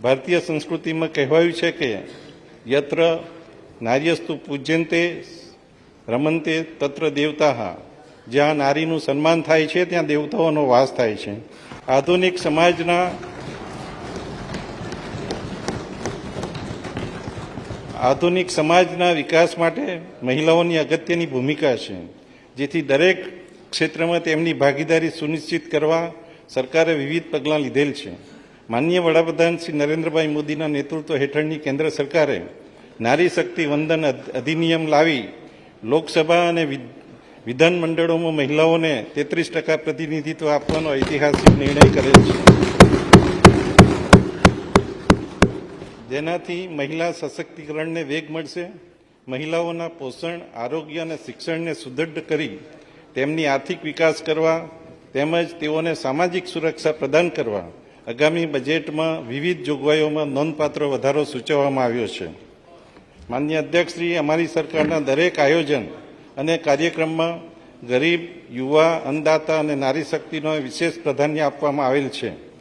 ભારતીય સંસ્કૃતિમાં કહેવાયું છે કે યત્ર નાર્યસ્તુ પૂજ્યંતે રમંતે તત્ર દેવતાઃ, જ્યાં નારીનું સન્માન થાય છે ત્યાં દેવતાઓનો વાસ થાય છે. આધુનિક સમાજના વિકાસ માટે મહિલાઓની અગત્યની ભૂમિકા છે, જેથી દરેક ક્ષેત્રમાં તેમની ભાગીદારી સુનિશ્ચિત કરવા સરકારે વિવિધ પગલાં લીધેલ છે. માનનીય વડાપ્રધાન શ્રી નરેન્દ્રભાઈ મોદીના નેતૃત્વ હેઠળની કેન્દ્ર સરકારે નારી શક્તિ વંદન અધિનિયમ લાવી લોકસભા અને વિધાન મંડળોમાં મહિલાઓને 33% પ્રતિનિધિત્વ આપવાનો ઐતિહાસિક નિર્ણય કરેલ છે, જેનાથી મહિલા સશક્તિકરણને વેગ મળશે. મહિલાઓના પોષણ, આરોગ્ય અને શિક્ષણને સુદૃઢ કરી તેમની આર્થિક વિકાસ કરવા તેમજ તેઓને સામાજિક સુરક્ષા પ્રદાન કરવા આગામી બજેટમાં વિવિધ જોગવાઈઓમાં નોંધપાત્ર વધારો સૂચવવામાં આવ્યો છે. માનનીય અધ્યક્ષશ્રી, અમારી સરકારના દરેક આયોજન અને કાર્યક્રમમાં ગરીબ, યુવા, અન્નદાતા અને નારી શક્તિનો વિશેષ પ્રાધાન્ય આપવામાં આવેલ છે.